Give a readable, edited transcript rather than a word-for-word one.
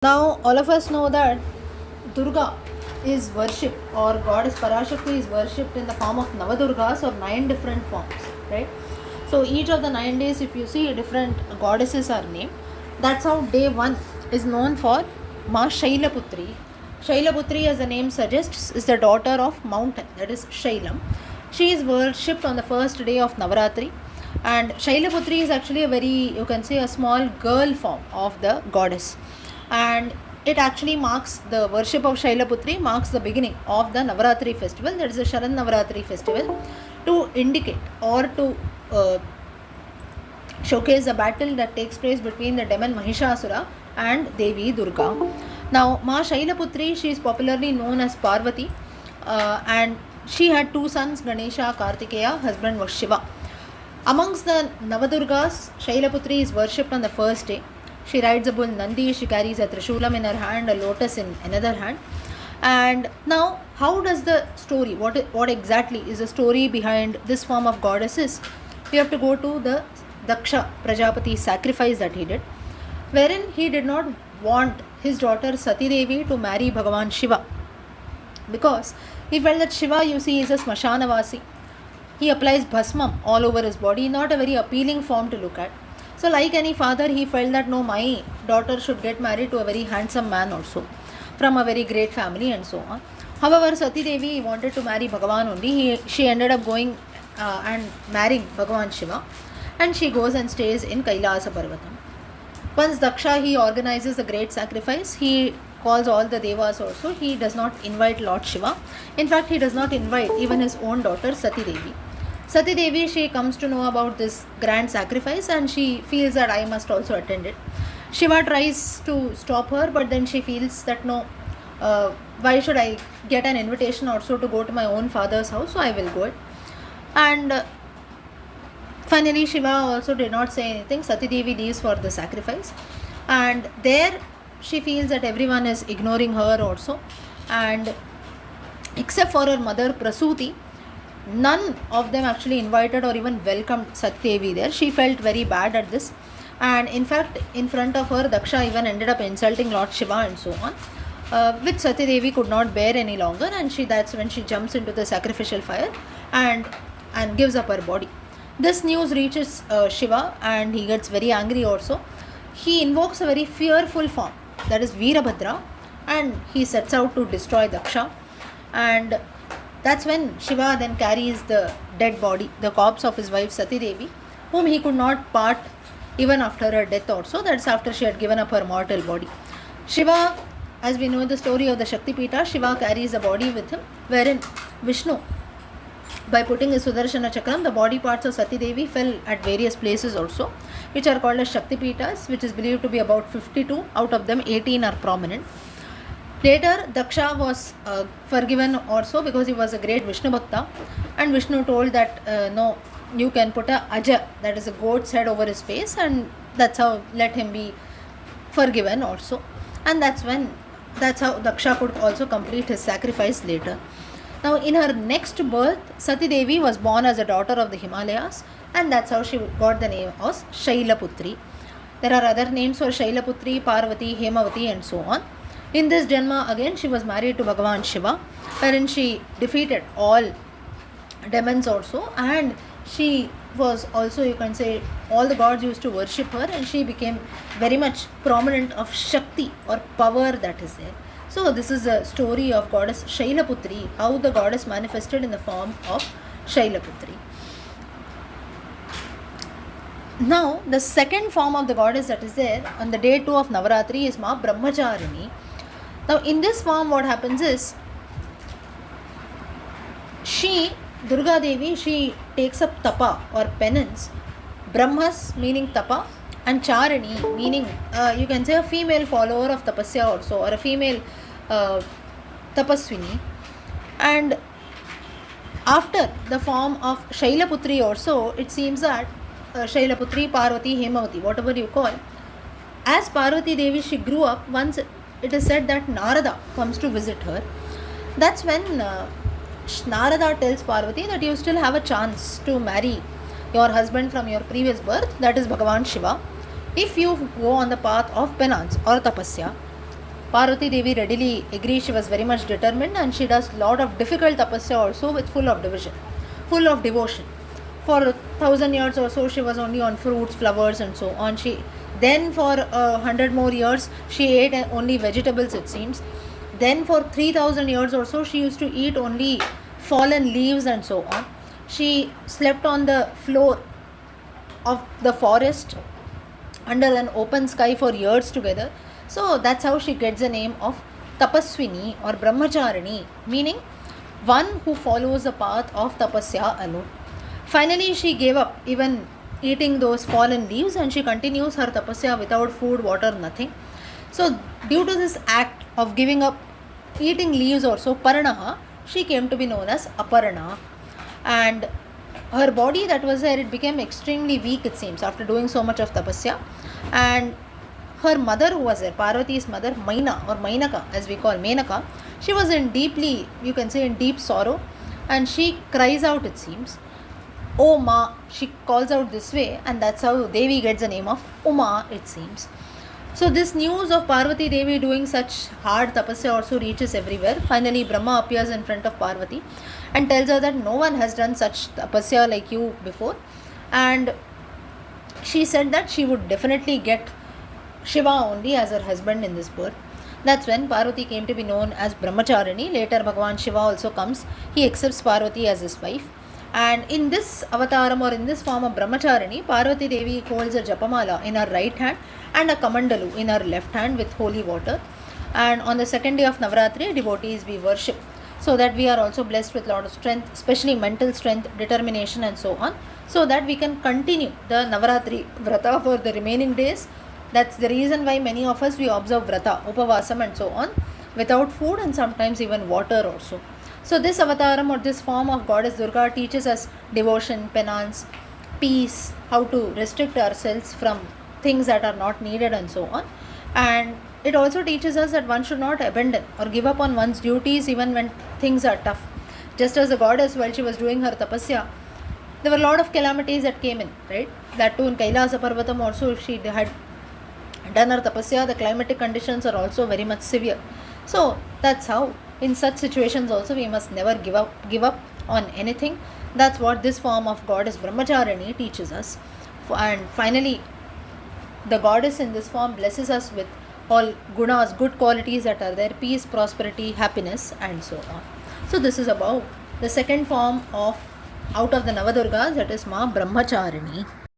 Now, all of us know that Durga is worshipped, or goddess Parashakti is worshipped in the form of Navadurgas, or 9 different forms, right? So, each of the 9 days, if you see, different goddesses are named. That's how day 1 is known for Ma Shailaputri. Shailaputri, as the name suggests, is the daughter of mountain, that is Shailam. She is worshipped on the first day of Navaratri, and Shailaputri is actually a very, you can say, a small girl form of the goddess, and it actually marks the worship of Shailaputri, marks the beginning of the Navaratri festival, that is the Sharan Navaratri festival, to indicate or to showcase the battle that takes place between the demon Mahishasura and Devi Durga. Now, Ma Shailaputri, she is popularly known as Parvati, and she had 2 sons, Ganesha, Kartikeya. Husband was Shiva. Amongst the Navadurgas, Shailaputri is worshipped on the first day. She rides a bull Nandi, she carries a Trishulam in her hand, a lotus in another hand. And now, how does the story, what exactly is the story behind this form of goddesses? We have to go to the Daksha Prajapati sacrifice that he did, wherein he did not want his daughter Sati Devi to marry Bhagavan Shiva, because he felt that Shiva, you see, is a Smashanavasi. He applies bhasmam all over his body, not a very appealing form to look at. So, like any father, he felt that no, my daughter should get married to a very handsome man also, from a very great family and so on. However, Sati Devi wanted to marry Bhagavan only. She ended up going and marrying Bhagavan Shiva, and she goes and stays in Kailasa Parvatam. Once Daksha, he organizes a great sacrifice. He calls all the devas also. He does not invite Lord Shiva. In fact, he does not invite even his own daughter Sati Devi. Sati Devi, she comes to know about this grand sacrifice, and she feels that I must also attend it. Shiva tries to stop her, but then she feels that no, why should I get an invitation also to go to my own father's house? So I will go it. And finally, Shiva also did not say anything. Sati Devi leaves for the sacrifice, and there she feels that everyone is ignoring her also, and except for her mother Prasuti, none of them actually invited or even welcomed Sati Devi there. She felt very bad at this, and in fact, in front of her, Daksha even ended up insulting Lord Shiva and so on, which Sati Devi could not bear any longer, and that's when she jumps into the sacrificial fire and gives up her body. This news reaches Shiva, and he gets very angry also. He invokes a very fearful form, that is Veerabhadra, and he sets out to destroy Daksha. And that's when Shiva then carries the dead body, the corpse of his wife Sati Devi, whom he could not part even after her death also. That's after she had given up her mortal body. Shiva, as we know the story of the Shakti Pita, Shiva carries the body with him, wherein Vishnu, by putting his Sudarshana Chakram, the body parts of Sati Devi fell at various places also, which are called as Shakti Pitas, which is believed to be about 52. Out of them, 18 are prominent. Later, Daksha was forgiven also because he was a great Vishnu Bhakta, and Vishnu told that no, you can put a Aja, that is a goat's head, over his face, and that's how let him be forgiven also. And that's how Daksha could also complete his sacrifice later. Now, in her next birth, Sati Devi was born as a daughter of the Himalayas, and that's how she got the name of Shailaputri. There are other names for Shailaputri, Parvati, Hemavati, and so on. In this Janma, again, she was married to Bhagavan Shiva, wherein she defeated all demons also, and she was also, you can say, all the gods used to worship her, and she became very much prominent of Shakti or power that is there. So this is a story of goddess Shailaputri, how the goddess manifested in the form of Shailaputri. Now, the second form of the goddess that is there on the day 2 of Navaratri is Ma Brahmacharini. Now, in this form, what happens is, Durga Devi, she takes up tapa or penance, Brahmas meaning tapa, and Charini meaning, you can say, a female follower of tapasya also, or a female tapaswini. And after the form of Shailaputri also, it seems that Shailaputri, Parvati, Hemavati, whatever you call, as Parvati Devi, she grew up. Once it is said that Narada comes to visit her. That's when Narada tells Parvati that you still have a chance to marry your husband from your previous birth, that is Bhagavan Shiva, if you go on the path of penance or tapasya. Parvati Devi readily agrees. She was very much determined, and she does lot of difficult tapasya also with full of devotion. For 1,000 years or so, she was only on fruits, flowers, and so on. Then for 100 more years, she ate only vegetables, it seems. Then for 3,000 years or so, she used to eat only fallen leaves and so on. She slept on the floor of the forest under an open sky for years together. So that's how she gets the name of Tapaswini or Brahmacharini, meaning one who follows the path of tapasya alone. Finally, she gave up even eating those fallen leaves, and she continues her tapasya without food, water, nothing. So due to this act of giving up eating leaves also, Paranaha, she came to be known as Aparna. And her body that was there, it became extremely weak, it seems, after doing so much of tapasya. And her mother, who was there, Parvati's mother, Maina or Mainaka, as we call Menaka, she was in deeply, you can say, in deep sorrow, and she cries out, it seems, "Oh Ma," she calls out this way, and that's how Devi gets the name of Uma, it seems. So this news of Parvati Devi doing such hard tapasya also reaches everywhere. Finally, Brahma appears in front of Parvati and tells her that no one has done such tapasya like you before. And she said that she would definitely get Shiva only as her husband in this birth. That's when Parvati came to be known as Brahmacharini. Later, Bhagavan Shiva also comes. He accepts Parvati as his wife. And in this avataram or in this form of Brahmacharini, Parvati Devi holds a Japamala in her right hand and a Kamandalu in her left hand with holy water. And on the second day of Navaratri, devotees we worship, so that we are also blessed with a lot of strength, especially mental strength, determination, and so on, so that we can continue the Navaratri Vrata for the remaining days. That's the reason why many of us we observe Vrata, Upavasam, and so on, without food and sometimes even water also. So this avataram or this form of goddess Durga teaches us devotion, penance, peace, how to restrict ourselves from things that are not needed, and so on. And it also teaches us that one should not abandon or give up on one's duties even when things are tough. Just as the goddess, while she was doing her tapasya, there were a lot of calamities that came in, right? That too in Kailasa Parvatam also, she had done her tapasya, the climatic conditions are also very much severe. So that's how in such situations also we must never give up on anything. That's what this form of goddess Brahmacharini teaches us. And finally, the goddess in this form blesses us with all gunas, good qualities that are there, peace, prosperity, happiness, and so on. So this is about the second form of out of the Navadurgas, that is Ma Brahmacharini.